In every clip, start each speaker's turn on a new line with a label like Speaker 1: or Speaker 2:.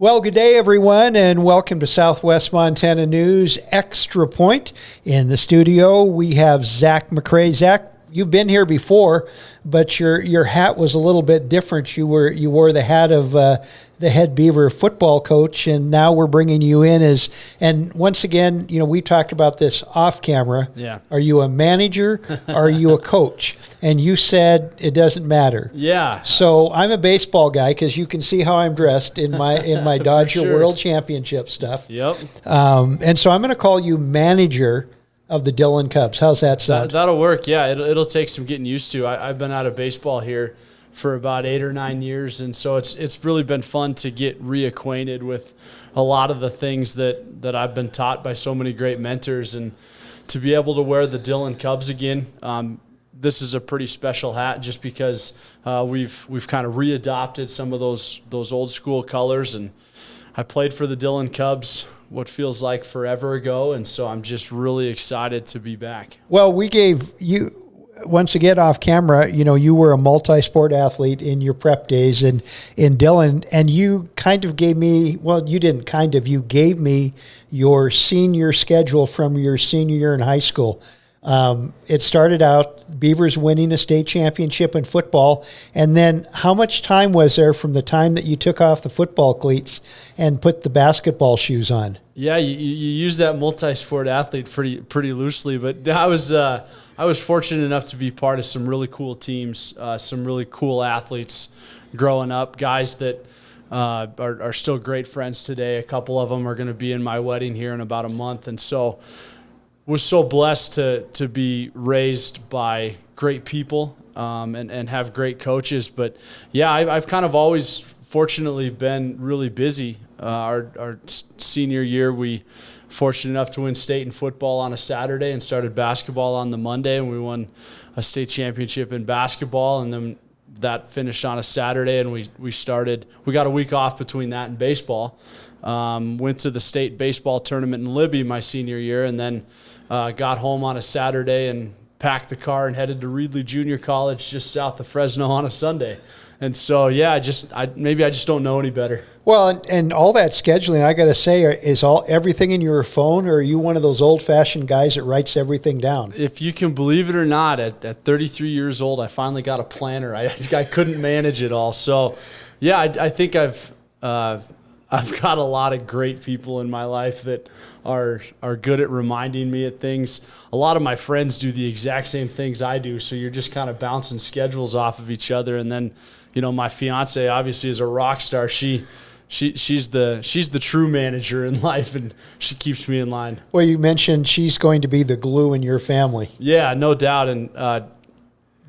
Speaker 1: Well, good day, everyone, and welcome to Southwest Montana News Extra Point. In the studio, we have Zach McCrae. Zach, you've been here before, but your hat was a little bit different. You wore the hat of the head Beaver football coach, and now we're bringing you in and once again, we talked about this off camera.
Speaker 2: Yeah.
Speaker 1: Are you a manager? Are you a coach? And you said it doesn't matter.
Speaker 2: Yeah.
Speaker 1: So I'm a baseball guy because you can see how I'm dressed in my Dodger
Speaker 2: sure.
Speaker 1: World Championship stuff.
Speaker 2: Yep.
Speaker 1: And so I'm going to call you manager of the Dillon Cubs. How's that sound?
Speaker 2: That'll work. Yeah, it'll take some getting used to. I've been out of baseball here for about 8 or 9 years, and so it's really been fun to get reacquainted with a lot of the things that I've been taught by so many great mentors, and to be able to wear the Dillon Cubs again. This is a pretty special hat just because we've kind of readopted some of those old school colors, and I played for the Dillon Cubs what feels like forever ago, and so I'm just really excited to be back.
Speaker 1: Well, we gave you, once again off camera, you were a multi-sport athlete in your prep days in Dillon, and you kind of gave me, well, you didn't kind of, you gave me your senior schedule from your senior year in high school. It started out Beavers winning a state championship in football, and then how much time was there from the time that you took off the football cleats and put the basketball shoes on?
Speaker 2: Yeah, you use that multi-sport athlete pretty loosely, but I was fortunate enough to be part of some really cool teams, some really cool athletes growing up, guys that are still great friends today. A couple of them are going to be in my wedding here in about a month, and so was so blessed to be raised by great people and have great coaches. But yeah, I've kind of always fortunately been really busy. Our senior year, we fortunate enough to win state in football on a Saturday and started basketball on the Monday, and we won a state championship in basketball, and then that finished on a Saturday, and we got a week off between that and baseball. Went to the state baseball tournament in Libby my senior year, and then got home on a Saturday and packed the car and headed to Reedley Junior College just south of Fresno on a Sunday. And so, yeah, maybe I just don't know any better. Well,
Speaker 1: and all that scheduling, I got to say, is everything in your phone, or are you one of those old-fashioned guys that writes everything down?
Speaker 2: If you can believe it or not, at 33 years old, I finally got a planner. I couldn't manage it all. So, yeah, I think I've got a lot of great people in my life that are good at reminding me of things. A lot of my friends do the exact same things I do, so you're just kind of bouncing schedules off of each other. And then, my fiance obviously is a rock star. She's the true manager in life, and she keeps me in line.
Speaker 1: Well, you mentioned she's going to be the glue in your family.
Speaker 2: Yeah, no doubt. And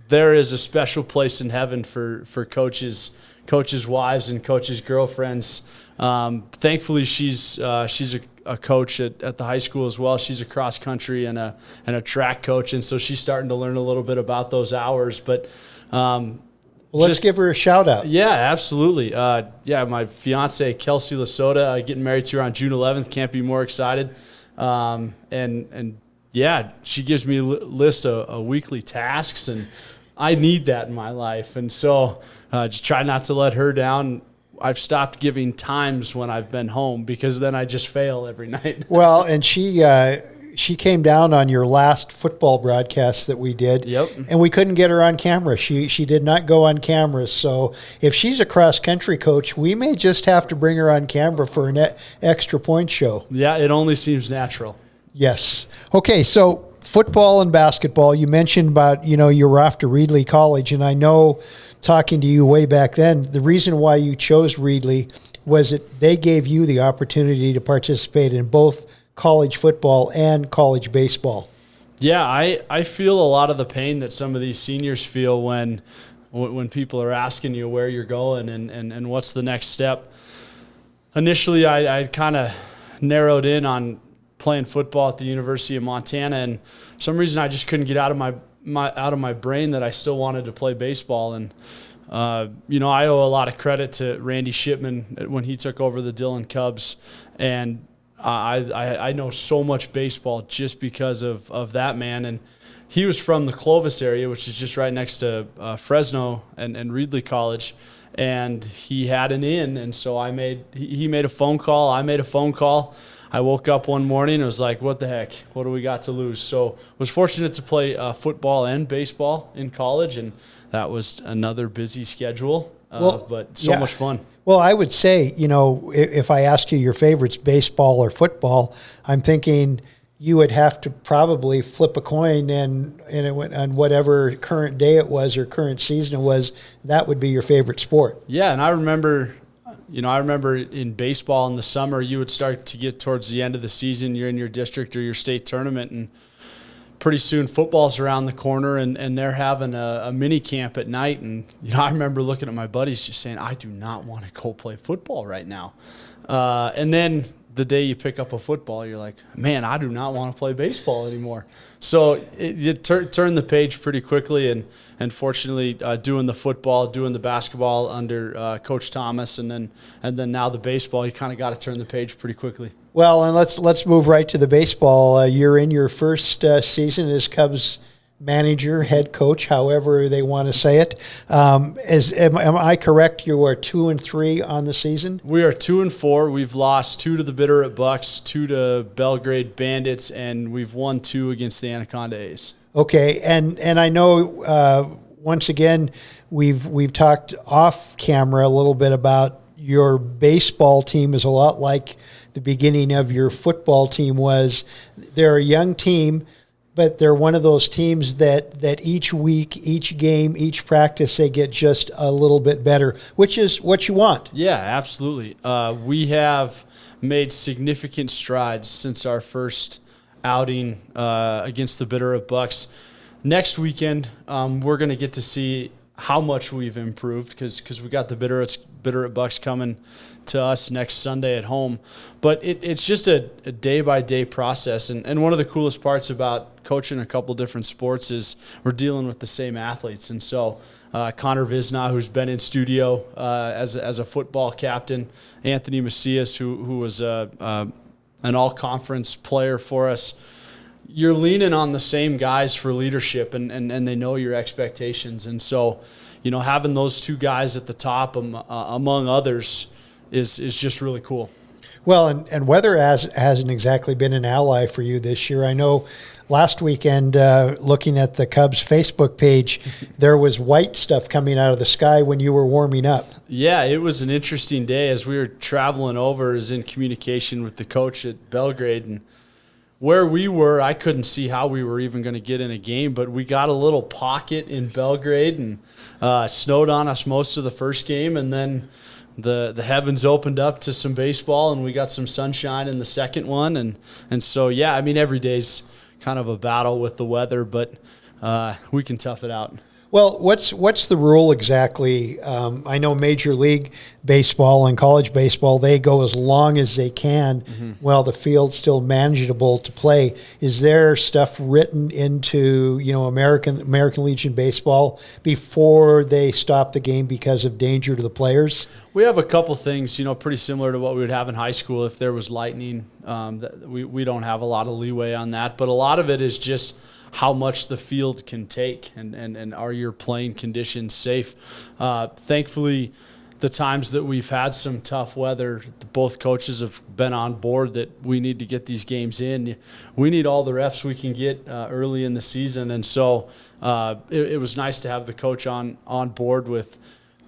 Speaker 2: there is a special place in heaven for coaches' wives and coaches' girlfriends. Thankfully, she's a coach at the high school as well. She's a cross country and a track coach, and so she's starting to learn a little bit about those hours. But
Speaker 1: let's give her a shout out.
Speaker 2: Yeah, absolutely. My fiance Kelsey Lasota, getting married to her on June 11th. Can't be more excited. And yeah, she gives me a list of weekly tasks, and I need that in my life. And so just try not to let her down. I've stopped giving times when I've been home because then I just fail every night.
Speaker 1: Well, and she came down on your last football broadcast that we did.
Speaker 2: Yep.
Speaker 1: And we couldn't get her on camera. She did not go on camera. So if she's a cross-country coach, we may just have to bring her on camera for an extra point show.
Speaker 2: Yeah, it only seems natural.
Speaker 1: Yes. Okay, so football and basketball, you mentioned about, you were off to Reedley College, and I know talking to you way back then, the reason why you chose Reedley was that they gave you the opportunity to participate in both college football and college baseball.
Speaker 2: Yeah, I feel a lot of the pain that some of these seniors feel when people are asking you where you're going and what's the next step. Initially, I kind of narrowed in on playing football at the University of Montana, and for some reason I just couldn't get out of my brain that I still wanted to play baseball. And I owe a lot of credit to Randy Shipman when he took over the Dillon Cubs, and I know so much baseball just because of that man. And he was from the Clovis area, which is just right next to Fresno and Reedley College. and he had an in, and so he made a phone call. I made a phone call. I woke up one morning and was like, what the heck? What do we got to lose? So was fortunate to play football and baseball in college, and that was another busy schedule, but so much fun.
Speaker 1: Well, I would say, if I ask you your favorites, baseball or football, I'm thinking you would have to probably flip a coin and it went on whatever current day it was or current season it was, that would be your favorite sport.
Speaker 2: Yeah, and I remember in baseball in the summer, you would start to get towards the end of the season, you're in your district or your state tournament, and pretty soon football's around the corner, and they're having a mini camp at night. And I remember looking at my buddies just saying, I do not want to go play football right now. And then the day you pick up a football, you're like, man, I do not want to play baseball anymore. So you turn the page pretty quickly, and fortunately doing the football, doing the basketball under Coach Thomas, and then now the baseball, you kind of got to turn the page pretty quickly.
Speaker 1: Well, and let's move right to the baseball. You're in your first season as Cubs manager, head coach, however they want to say it. Am I correct? You are 2-3 on the season.
Speaker 2: We are 2-4. We've lost 2 to the Bitterroot Bucks, 2 to Belgrade Bandits, and we've won 2 against the Anaconda A's.
Speaker 1: Okay, and I know once again we've talked off camera a little bit about your baseball team is a lot like the beginning of your football team was. They're a young team, but they're one of those teams that each week, each game, each practice, they get just a little bit better, which is what you want.
Speaker 2: Yeah, absolutely. We have made significant strides since our first outing against the Bitterroot Bucks. Next weekend, we're going to get to see how much we've improved because we got the Bitterroot Bucks coming to us next Sunday at home. But it's just a day-by-day process. And one of the coolest parts about coaching a couple different sports is we're dealing with the same athletes. And so Connor Visna, who's been in studio as a football captain, Anthony Macias, who was an all-conference player for us, you're leaning on the same guys for leadership, and they know your expectations. And so, having those two guys at the top, among others, is just really cool.
Speaker 1: Well, and weather hasn't exactly been an ally for you this year. I know last weekend, looking at the Cubs Facebook page, there was white stuff coming out of the sky when you were warming up.
Speaker 2: Yeah, it was an interesting day. As we were traveling over, I was in communication with the coach at Belgrade, and where we were, I couldn't see how we were even going to get in a game, but we got a little pocket in Belgrade, and snowed on us most of the first game, and then the heavens opened up to some baseball, and we got some sunshine in the second one, and so yeah, I mean, every day's kind of a battle with the weather, but we can tough it out.
Speaker 1: Well, what's the rule exactly? I know Major League Baseball and college baseball, they go as long as they can while the field's still manageable to play. Is there stuff written into American Legion Baseball before they stop the game because of danger to the players?
Speaker 2: We have a couple things, pretty similar to what we would have in high school if there was lightning. We don't have a lot of leeway on that, but a lot of it is just how much the field can take and are your playing conditions safe. Thankfully, the times that we've had some tough weather, both coaches have been on board that we need to get these games in. We need all the reps we can get early in the season, and so it was nice to have the coach on board with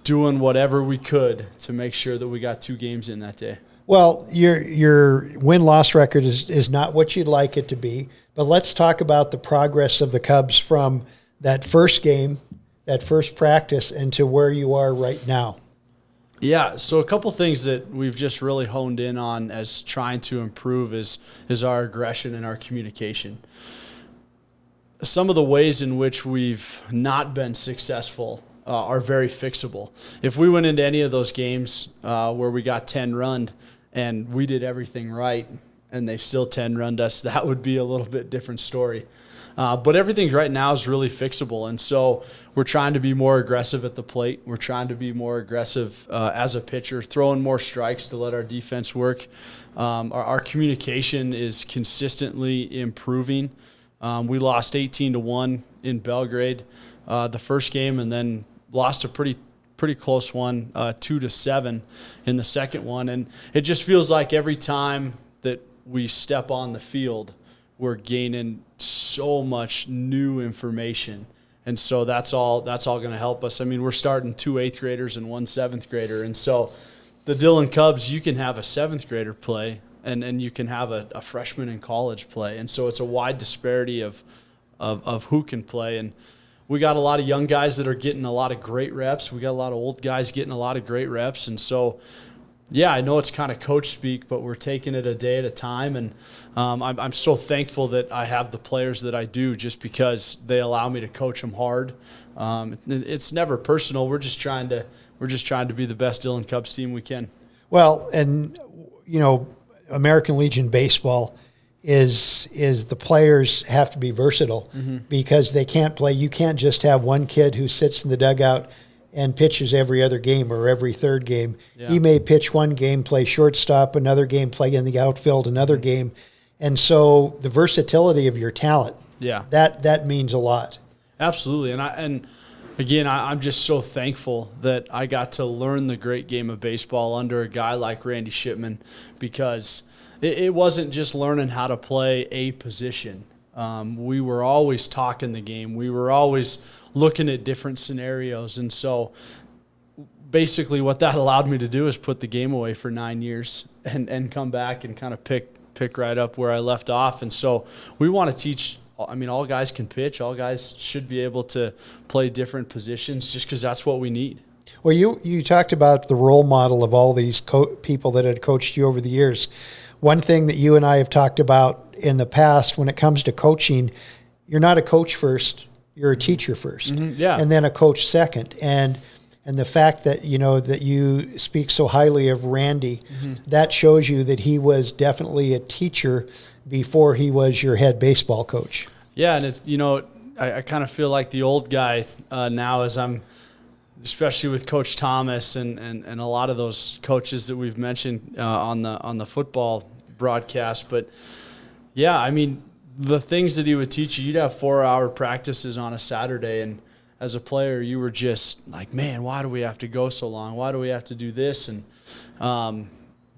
Speaker 2: doing whatever we could to make sure that we got 2 games in that day.
Speaker 1: Well, your win-loss record is not what you'd like it to be, but let's talk about the progress of the Cubs from that first game, that first practice, and to where you are right now.
Speaker 2: Yeah, so a couple things that we've just really honed in on as trying to improve is our aggression and our communication. Some of the ways in which we've not been successful are very fixable. If we went into any of those games where we got 10-run and we did everything right and they still 10-runned us, that would be a little bit different story. But everything right now is really fixable, and so we're trying to be more aggressive at the plate. We're trying to be more aggressive as a pitcher, throwing more strikes to let our defense work. Our communication is consistently improving. We lost 18-1 in Belgrade the first game, and then lost a pretty pretty close one, 2-7 in the second one. And it just feels like every time that we step on the field, we're gaining so much new information. And so that's all going to help us. I mean, we're starting 2 8th graders and 1 7th grader. And so the Dillon Cubs, you can have a 7th grader play, and you can have a freshman in college play. And so it's a wide disparity of who can play. And we got a lot of young guys that are getting a lot of great reps. We got a lot of old guys getting a lot of great reps. And so, yeah, I know it's kind of coach speak, but we're taking it a day at a time. And I'm so thankful that I have the players that I do, just because they allow me to coach them hard. It's never personal. We're just trying to be the best Dillon Cubs team we can.
Speaker 1: Well, and American Legion baseball is the players have to be versatile, because they can't play. You can't just have one kid who sits in the dugout and pitches every other game or every third game. Yeah. He may pitch one game, play shortstop, another game, play in the outfield, another game. And so the versatility of your talent, that means a lot.
Speaker 2: Absolutely. And again, I'm just so thankful that I got to learn the great game of baseball under a guy like Randy Shipman, because it wasn't just learning how to play a position. We were always talking the game. We were always looking at different scenarios. And so basically what that allowed me to do is put the game away for 9 years and come back and kind of pick right up where I left off. And so we want to teach. I mean, all guys can pitch. All guys should be able to play different positions, just because that's what we need.
Speaker 1: Well, you talked about the role model of all these people that had coached you over the years. One thing that you and I have talked about in the past, when it comes to coaching, you're not a coach first, you're a teacher first, and then a coach second. And the fact that that you speak so highly of Randy, that shows you that he was definitely a teacher before he was your head baseball coach.
Speaker 2: Yeah, and it's I kind of feel like the old guy now, as I'm, especially with Coach Thomas and a lot of those coaches that we've mentioned on the football broadcast. But yeah, I mean, the things that he would teach you, you'd have 4-hour practices on a Saturday, and as a player, you were just like, man, why do we have to go so long? Why do we have to do this? And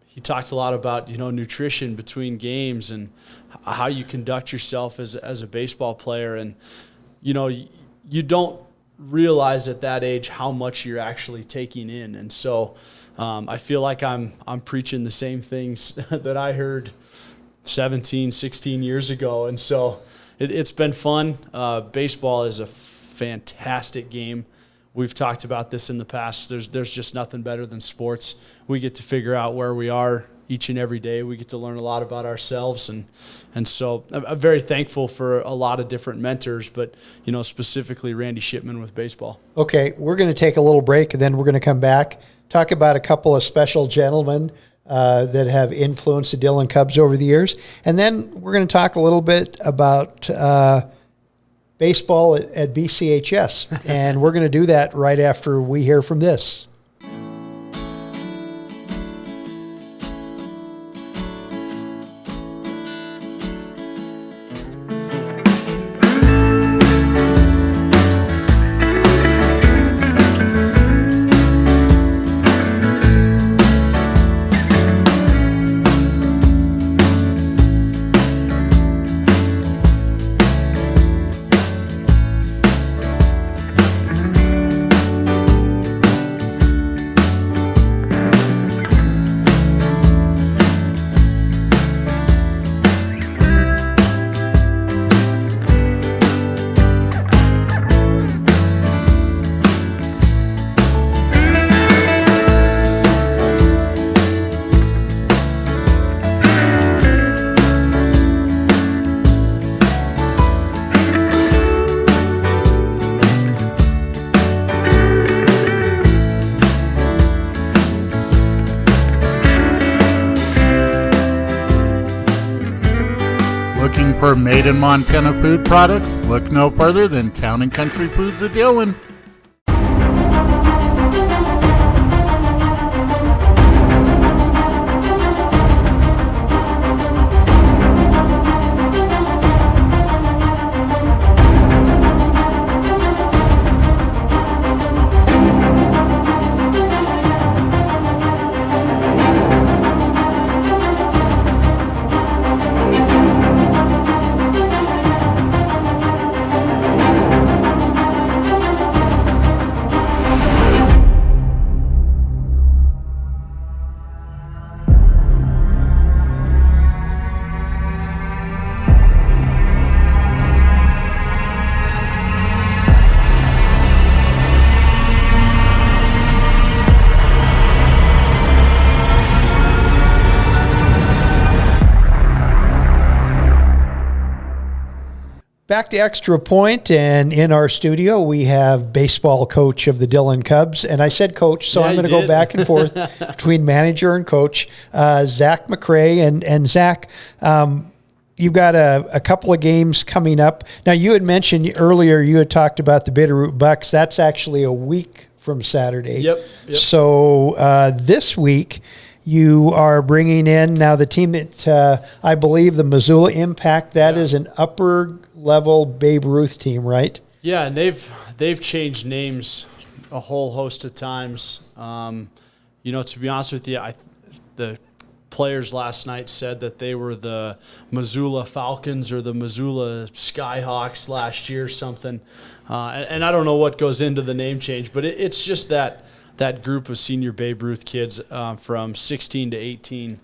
Speaker 2: he talked a lot about nutrition between games and how you conduct yourself as a baseball player. And you don't realize at that age how much you're actually taking in. And so I feel like I'm preaching the same things that I heard 17, 16 years ago. And so it's been fun. Baseball is a fantastic game. We've talked about this in the past. There's just nothing better than sports. We get to figure out where we are each and every day. We get to learn a lot about ourselves. And so I'm very thankful for a lot of different mentors, but specifically Randy Shipman with baseball. Okay,
Speaker 1: we're going to take a little break, and then we're going to come back, talk about a couple of special gentlemen that have influenced the Dillon Cubs over the years. And then we're going to talk a little bit about baseball at BCHS. And we're going to do that right after we hear from this.
Speaker 3: Looking for made in Montana food products? Look no further than Town & Country Foods of Dillon.
Speaker 1: Back to Extra Point, and in our studio we have baseball coach of the Dillon Cubs. And I said coach, so
Speaker 2: Yeah,
Speaker 1: I'm going to
Speaker 2: you
Speaker 1: go
Speaker 2: did.
Speaker 1: back and forth between manager and coach, Zach McRae. And Zach, you've got a couple of games coming up. Now, you had mentioned earlier, you had talked about the Bitterroot Bucks. That's actually a week from Saturday.
Speaker 2: Yep.
Speaker 1: So this week, you are bringing in now the team that I believe the Missoula Impact. That is an upper level Babe Ruth team, right?
Speaker 2: Yeah, and they've changed names a whole host of times. To be honest with you, the players last night said that they were the Missoula Falcons or the Missoula Skyhawks last year or something. And I don't know what goes into the name change, but it's just that group of senior Babe Ruth kids from 16 to 18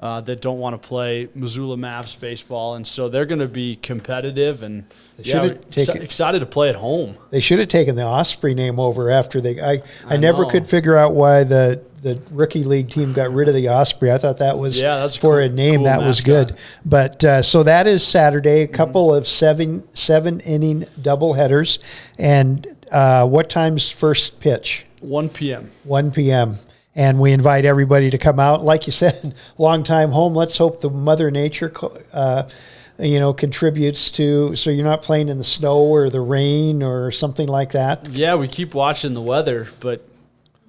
Speaker 2: that don't want to play Missoula Mavs baseball. And so they're going to be competitive and excited to play at home.
Speaker 1: They should have taken the Osprey name over after I never could figure out why the rookie league team got rid of the Osprey. I thought that was
Speaker 2: that's
Speaker 1: for a name
Speaker 2: cool
Speaker 1: that was good. But so that is Saturday, a couple of seven inning doubleheaders. And what time's first pitch?
Speaker 2: 1 p.m.
Speaker 1: 1 p.m. And we invite everybody to come out. Like you said, long time home. Let's hope the Mother Nature, contributes to, so you're not playing in the snow or the rain or something like that.
Speaker 2: Yeah, we keep watching the weather, but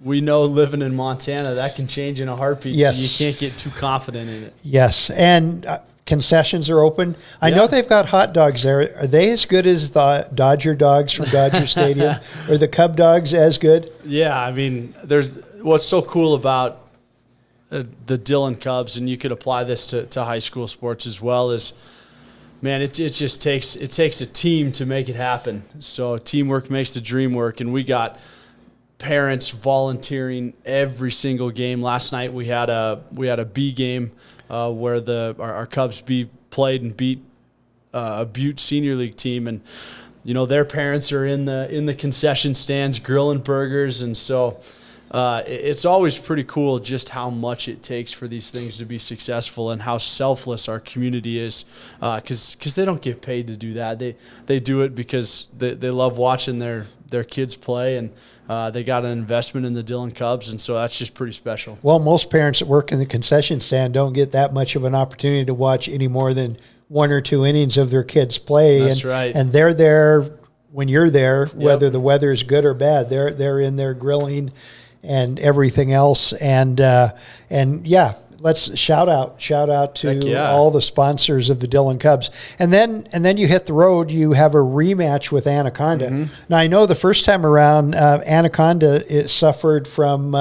Speaker 2: we know living in Montana, that can change in a heartbeat.
Speaker 1: Yes.
Speaker 2: So you can't get too confident in it.
Speaker 1: Yes, and concessions are open. I know they've got hot dogs there. Are they as good as the Dodger dogs from Dodger Stadium? Are the Cub dogs as good?
Speaker 2: Yeah, I mean, there's what's so cool about the Dillon Cubs, and you could apply this to high school sports as well, is, man, it just takes a team to make it happen. So teamwork makes the dream work, and we got parents volunteering every single game. Last night we had a B game where our Cubs played and beat a Butte Senior League team, and their parents are in the concession stands grilling burgers, and so it's always pretty cool just how much it takes for these things to be successful and how selfless our community is, because they don't get paid to do that. They do it because they love watching their kids play, and they got an investment in the Dillon Cubs, and so that's just pretty special.
Speaker 1: Well, most parents that work in the concession stand don't get that much of an opportunity to watch any more than 1 or 2 innings of their kids play.
Speaker 2: That's right.
Speaker 1: And they're there when you're there, whether the weather is good or bad. They're in there grilling and everything else. And yeah, let's shout out to all the sponsors of the Dillon Cubs. And then you hit the road. You have a rematch with Anaconda.
Speaker 2: Mm-hmm.
Speaker 1: Now, I know the first time around, Anaconda suffered from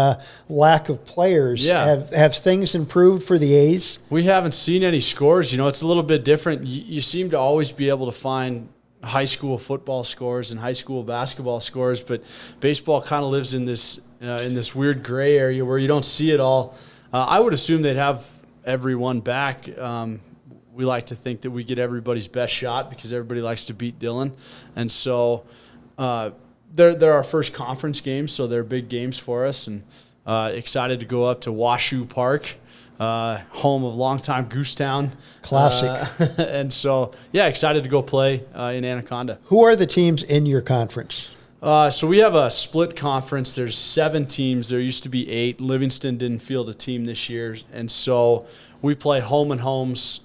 Speaker 1: lack of players.
Speaker 2: Yeah.
Speaker 1: Have things improved for the A's?
Speaker 2: We haven't seen any scores. It's a little bit different. You seem to always be able to find high school football scores and high school basketball scores, but baseball kind of lives in this weird gray area where you don't see it all. I would assume they'd have everyone back. We like to think that we get everybody's best shot because everybody likes to beat Dillon. And so they're our first conference games, so they're big games for us. And excited to go up to Washoe Park, home of longtime Goosetown.
Speaker 1: Classic.
Speaker 2: And so, excited to go play in Anaconda.
Speaker 1: Who are the teams in your conference?
Speaker 2: So we have a split conference. There's 7 teams. There used to be 8. Livingston didn't field a team this year. And so we play home and homes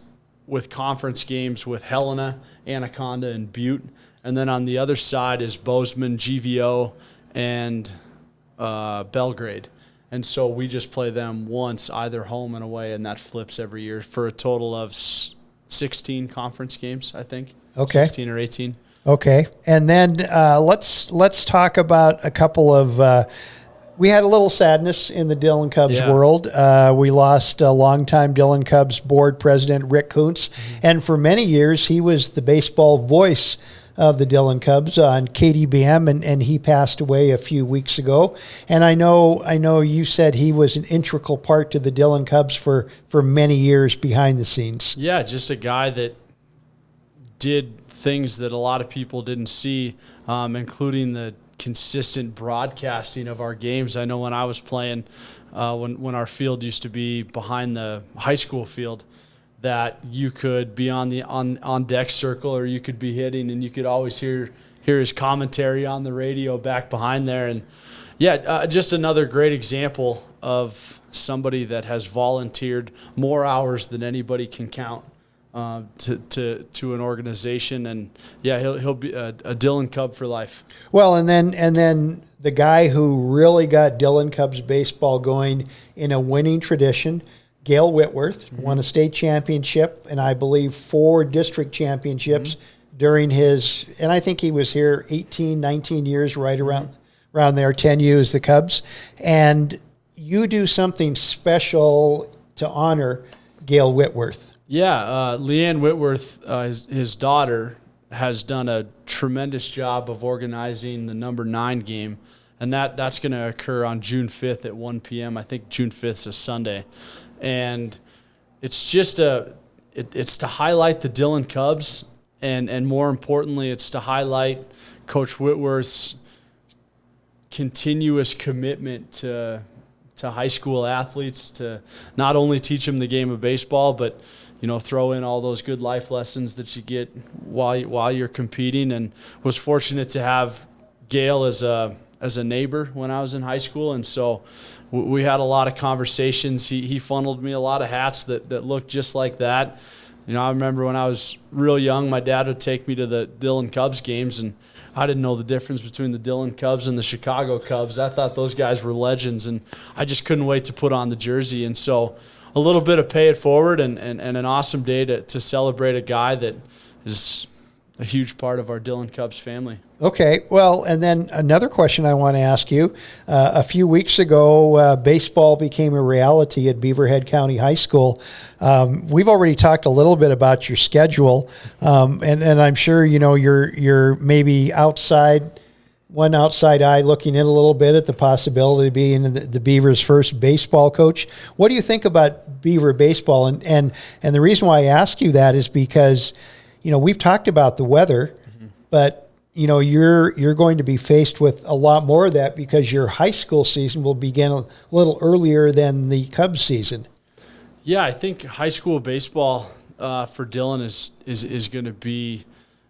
Speaker 2: with conference games with Helena, Anaconda, and Butte. And then on the other side is Bozeman, GVO, and Belgrade. And so we just play them once, either home and away, and that flips every year for a total of 16 conference games, I think.
Speaker 1: Okay.
Speaker 2: 16 or 18.
Speaker 1: Okay, and then let's talk about a couple of. We had a little sadness in the Dillon Cubs world. We lost a longtime Dillon Cubs board president, Rick Kuntz, and for many years he was the baseball voice of the Dillon Cubs on KDBM, and he passed away a few weeks ago. And I know you said he was an integral part to the Dillon Cubs for many years behind the scenes.
Speaker 2: Yeah, just a guy that did things that a lot of people didn't see, including the consistent broadcasting of our games. I know when I was playing, when our field used to be behind the high school field, that you could be on the on deck circle, or you could be hitting, and you could always hear his commentary on the radio back behind there. And just another great example of somebody that has volunteered more hours than anybody can count to an organization. And he'll be a Dillon Cub for life.
Speaker 1: Well, and then the guy who really got Dillon Cubs baseball going in a winning tradition, Gail Whitworth, won a state championship and I believe 4 district championships during his, and I think he was here 18, 19 years, right around there, 10 years, the Cubs. And you do something special to honor Gail Whitworth. Yeah,
Speaker 2: Leanne Whitworth, his daughter, has done a tremendous job of organizing the number 9 game, and that's going to occur on June 5th at 1 p.m. I think June 5th is a Sunday. And it's just it's to highlight the Dillon Cubs, and more importantly, it's to highlight Coach Whitworth's continuous commitment to high school athletes, to not only teach them the game of baseball, but throw in all those good life lessons that you get while you're competing. And was fortunate to have Gail as a neighbor when I was in high school, and so we had a lot of conversations. He funneled me a lot of hats that looked just like that. I remember when I was real young, my dad would take me to the Dillon Cubs games, and I didn't know the difference between the Dillon Cubs and the Chicago Cubs. I thought those guys were legends, and I just couldn't wait to put on the jersey. And so a little bit of pay it forward and an awesome day to celebrate a guy that is a huge part of our Dillon Cubs family. Okay, well, and then another question I want to ask you. A few weeks ago, baseball became a reality at Beaverhead County High School. We've already talked a little bit about your schedule, and I'm sure you're maybe one outside eye looking in a little bit at the possibility of being the Beavers' first baseball coach. What do you think about Beaver baseball? And the reason why I ask you that is because we've talked about the weather, but you're going to be faced with a lot more of that because your high school season will begin a little earlier than the Cubs season. Yeah, I think high school baseball for Dillon is going to be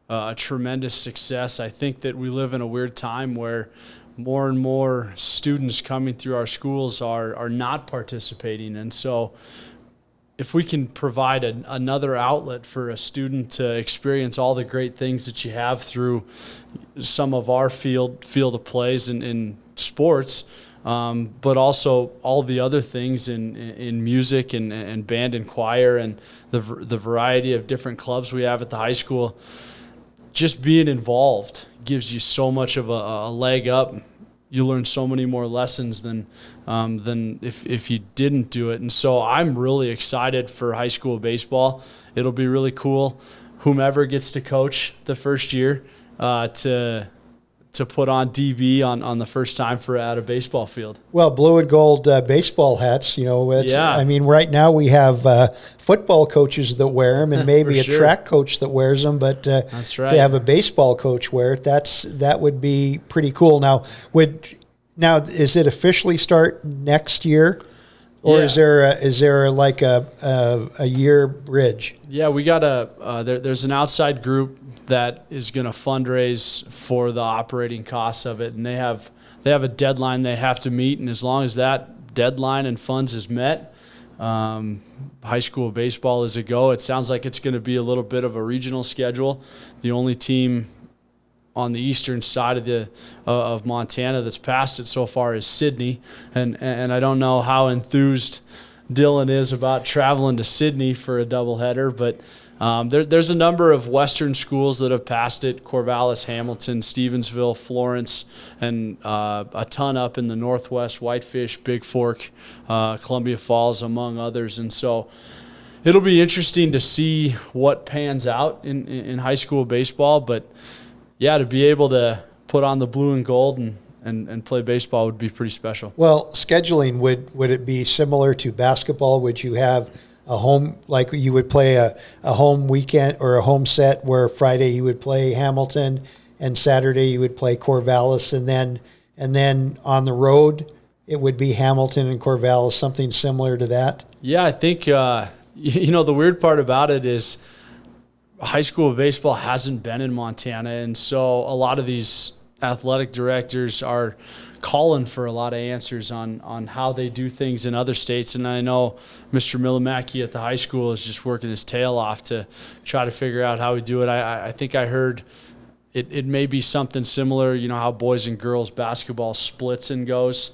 Speaker 2: a tremendous success. I think that we live in a weird time where more and more students coming through our schools are not participating, and so if we can provide another outlet for a student to experience all the great things that you have through some of our field of plays in sports, but also all the other things in music and band and choir and the variety of different clubs we have at the high school, just being involved gives you so much of a leg up. You learn so many more lessons than if you didn't do it. And so I'm really excited for high school baseball. It'll be really cool, whomever gets to coach the first year, to put on DB on the first time at a baseball field. Well, blue and gold baseball hats, I mean, right now we have football coaches that wear them and maybe a track coach that wears them, but that's right. To have a baseball coach wear it, that would be pretty cool. Now, is it officially start next year? Or is there like a year bridge? Yeah, we got there's an outside group that is going to fundraise for the operating costs of it, and they have a deadline they have to meet, and as long as that deadline and funds is met, high school baseball is a go. It sounds like it's going to be a little bit of a regional schedule. The only team on the eastern side of Montana that's passed it so far is Sydney, and I don't know how enthused Dillon is about traveling to Sydney for a doubleheader, but there's a number of western schools that have passed it: Corvallis, Hamilton, Stevensville, Florence, and a ton up in the northwest: Whitefish, Big Fork, Columbia Falls, among others. And so it'll be interesting to see what pans out in high school baseball, but yeah, to be able to put on the blue and gold and play baseball would be pretty special. Well, scheduling, would it be similar to basketball? Would you have a home, like you would play a home weekend or a home set where Friday you would play Hamilton and Saturday you would play Corvallis, and then on the road it would be Hamilton and Corvallis, something similar to that? Yeah, I think The weird part about it is high school baseball hasn't been in Montana, and so a lot of these athletic directors are calling for a lot of answers on how they do things in other states. And I know Mr. Millimaki at the high school is just working his tail off to try to figure out how we do it. I think I heard it may be something similar, how boys and girls basketball splits and goes.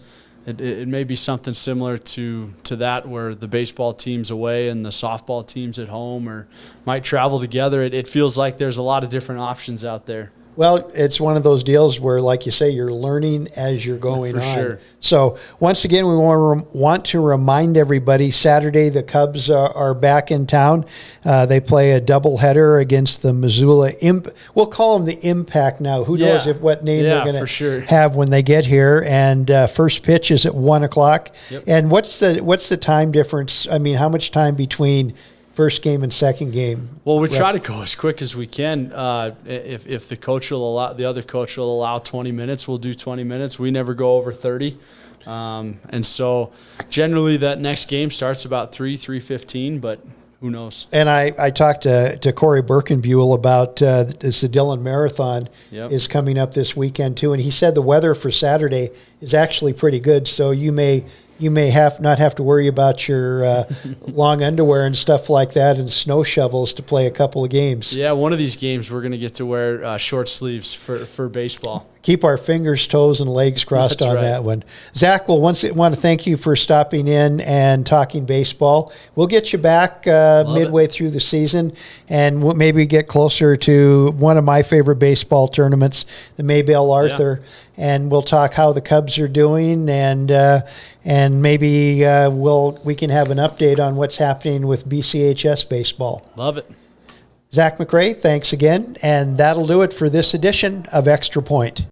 Speaker 2: It may be something similar to that, where the baseball team's away and the softball team's at home, or might travel together. It feels like there's a lot of different options out there.
Speaker 1: Well, it's one of those deals where, like you say, you're learning as you're going on.
Speaker 2: Sure.
Speaker 1: So once again, we want to remind everybody, Saturday the Cubs are back in town. They play a doubleheader against the Missoula We'll call them the Impact now. Who knows what name they're going to have when they get here. And first pitch is at 1:00.
Speaker 2: Yep.
Speaker 1: And what's the time difference? I mean, how much time between first game and second game?
Speaker 2: Well, we try to go as quick as we can. If the coach will allow, the other coach will allow 20 minutes, we'll do 20 minutes. We never go over 30. And so generally that next game starts about 3:15, but who knows? And
Speaker 1: I talked to Corey Birkenbuell about the Dillon Marathon is coming up this weekend too, and he said the weather for Saturday is actually pretty good, so you may not have to worry about your long underwear and stuff like that and snow shovels to play a couple of games.
Speaker 2: Yeah, one of these games we're going to get to wear short sleeves for baseball.
Speaker 1: Keep our fingers, toes, and legs crossed on that one. Zach, we'll want to thank you for stopping in and talking baseball. We'll get you back midway through the season, and we'll maybe get closer to one of my favorite baseball tournaments, the Maybelle Arthur, and we'll talk how the Cubs are doing, and maybe we can have an update on what's happening with BCHS baseball.
Speaker 2: Love it.
Speaker 1: Zach McRae, thanks again, and that'll do it for this edition of Extra Point.